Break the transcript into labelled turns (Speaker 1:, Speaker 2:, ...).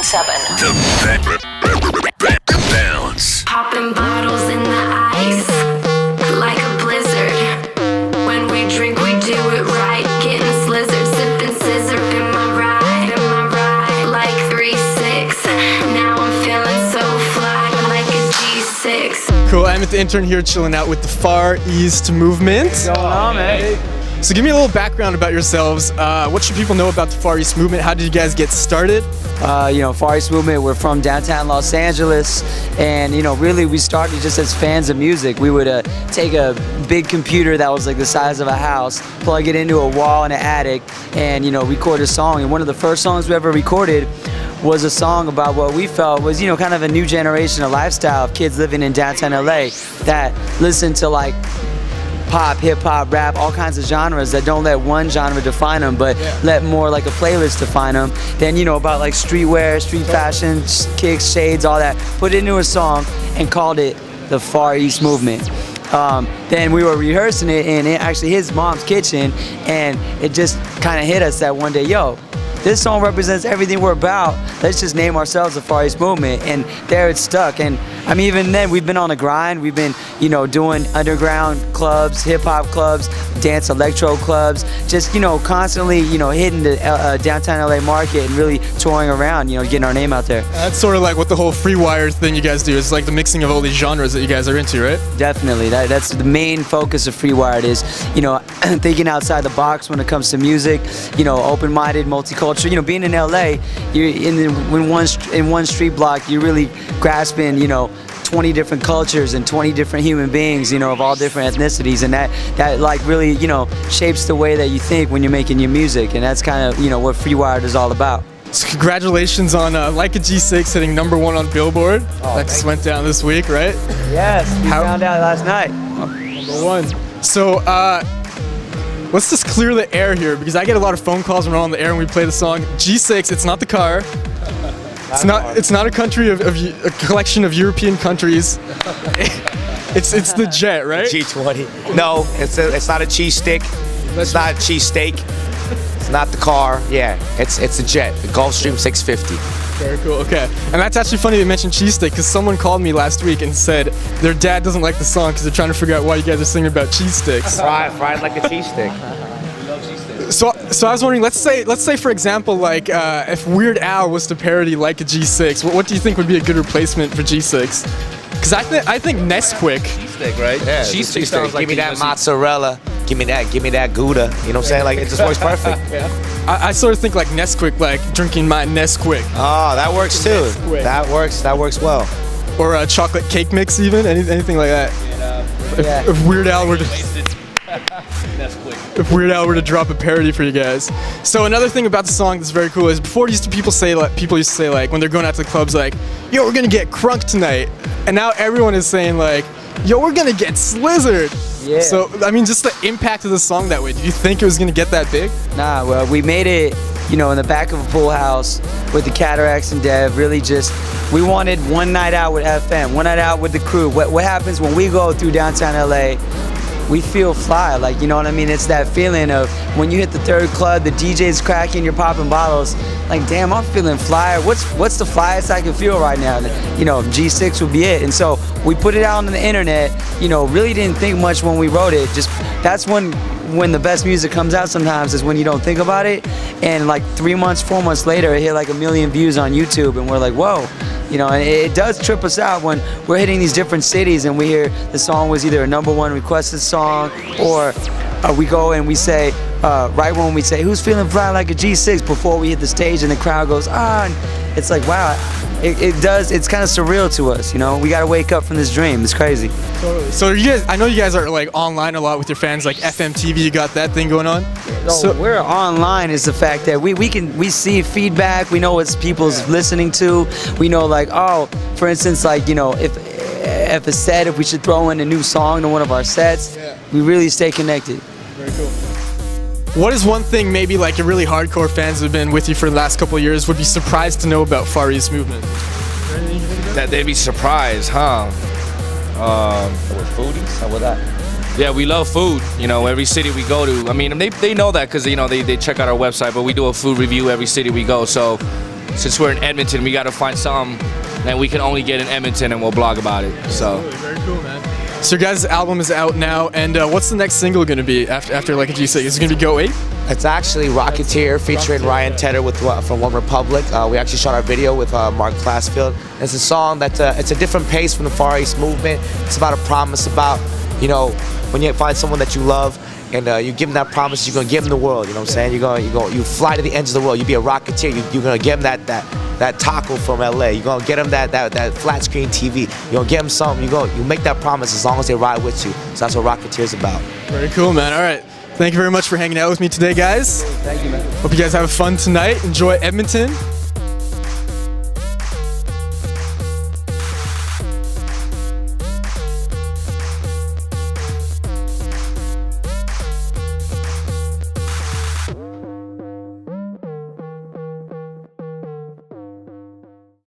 Speaker 1: The bounce.
Speaker 2: Popping bottles in the ice like a blizzard. When we drink, we do it right. Getting slizzard, sipping scissor in my ride, like 3-6. Now I'm feeling so fly, like a G6.
Speaker 3: Cool, Amit The Intern here, chilling out with the Far East Movement.
Speaker 4: What's going on, man?
Speaker 3: So give me a little background about yourselves. What should people know about the Far East Movement? How did you guys get started?
Speaker 4: Far East Movement, we're from downtown Los Angeles, and really we started just as fans of music. We would take a big computer that was like the size of a house, plug it into a wall in an attic, and record a song. And one of the first songs we ever recorded was a song about what we felt was kind of a new generation of lifestyle of kids living in downtown LA that listened to like pop, hip-hop, rap, all kinds of genres that don't let one genre define them, but let more like a playlist define them. Then about like streetwear, street fashion, kicks, shades, all that. Put it into a song and called it the Far East Movement. Then we were rehearsing it in actually his mom's kitchen, and it just kind of hit us that one day, yo, this song represents everything we're about. Let's just name ourselves the Far East Movement. And there it stuck. And I mean, even then, we've been on the grind. We've been, doing underground clubs, hip hop clubs, dance electro clubs, just, constantly, hitting the downtown LA market and really touring around, getting our name out there.
Speaker 3: That's sort of like what the whole free wired thing you guys do. It's like the mixing of all these genres that you guys are into, right?
Speaker 4: Definitely. That's the main focus of Free Wired is, thinking outside the box when it comes to music, open-minded, multicultural. Being in LA, you're in one street block, you're really grasping, 20 different cultures and 20 different human beings, of all different ethnicities, and that like really, shapes the way that you think when you're making your music, and that's kind of, what Free Wired is all about.
Speaker 3: So congratulations on Like a G6 hitting #1 on Billboard. That just went down this week, right?
Speaker 4: Yes, we found out last night.
Speaker 3: #1. So, let's just clear the air here because I get a lot of phone calls when we're on the air and we play the song. G6, it's not the car. It's not a country of a collection of European countries. It's the jet, right?
Speaker 5: G20. No, it's not a cheese stick. It's not a cheese steak. It's not the car. Yeah, it's a jet. The Gulfstream 650.
Speaker 3: Very cool. Okay, and that's actually funny you mentioned cheese steak because someone called me last week and said their dad doesn't like the song because they're trying to figure out why you guys are singing about cheese sticks.
Speaker 5: Fried like a cheese stick.
Speaker 3: So I was wondering, let's say for example, like if Weird Al was to parody Like a G6, what do you think would be a good replacement for G6? Because I think Nesquik.
Speaker 5: Cheese steak, right? Yeah, cheese stick sounds like. Give me that mozzarella. Give me that Gouda. You know what I'm saying? Like it just works perfect.
Speaker 3: I sort of think like Nesquik, like drinking my Nesquik.
Speaker 5: Oh, that works too.
Speaker 3: Nesquik.
Speaker 5: That works well.
Speaker 3: Or a chocolate cake mix, even anything like that. If Weird Al were to. If Weird Al were to drop a parody for you guys. So another thing about the song that's very cool is before people used to say like when they're going out to the clubs like, yo, we're gonna get crunk tonight, and now everyone is saying like, yo, we're gonna get slizzard.
Speaker 4: Yeah.
Speaker 3: So I mean, just the impact of the song that way. Do you think it was gonna get that big?
Speaker 4: Nah, well, we made it, in the back of a pool house with the Cataracts and Dev. Really just, we wanted one night out with FM, one night out with the crew. What happens when we go through downtown LA? We feel fly, like, you know what I mean? It's that feeling of when you hit the third club, the DJ's cracking, you're popping bottles, like, damn, I'm feeling fly. What's the flyest I can feel right now? G6 would be it. And so we put it out on the internet, really didn't think much when we wrote it. Just, that's when the best music comes out sometimes is when you don't think about it. And like 3 months, 4 months later, it hit like 1 million views on YouTube, and we're like, whoa. And it does trip us out when we're hitting these different cities and we hear the song was either a #1 requested song, or we go and we say, right when we say, who's feeling fly like a G6 before we hit the stage and the crowd goes, ah, and it's like, wow, it's kind of surreal to us, We got to wake up from this dream. It's crazy.
Speaker 3: Totally. So I know you guys are like online a lot with your fans, like FMTV, you got that thing going on?
Speaker 4: So we're online is the fact that we see feedback, we know what people's listening to, we know like, oh, for instance, like, if a set, if we should throw in a new song to one of our sets, we really stay connected.
Speaker 3: Very cool. What is one thing maybe like your really hardcore fans who have been with you for the last couple of years would be surprised to know about Far East Movement?
Speaker 6: That they'd be surprised, huh?
Speaker 5: We're foodies. How about that?
Speaker 6: Yeah, we love food. Every city we go to. I mean, they know that because they check out our website. But we do a food review every city we go. So since we're in Edmonton, we got to find something that we can only get in Edmonton, and we'll blog about it. So.
Speaker 3: Very cool, man. So, your guys' album is out now, and what's the next single going to be after like a G6? Is it going to be Go 8?
Speaker 5: It's actually Rocketeer featuring Ryan Tedder from One Republic. We actually shot our video with Mark Glassfield. It's a song that it's a different pace from the Far East movement. It's about a promise about, you know, when you find someone that you love and you give them that promise, you're gonna give them the world. You know what I'm saying? You fly to the ends of the world. You be a Rocketeer. You're gonna give them that taco from LA. You're gonna get them that flat screen TV. You're gonna get them something. You make that promise as long as they ride with you. So that's what Rocketeer's about.
Speaker 3: Very cool, man. All right. Thank you very much for hanging out with me today, guys.
Speaker 4: Thank you, man.
Speaker 3: Hope you guys have fun tonight. Enjoy Edmonton.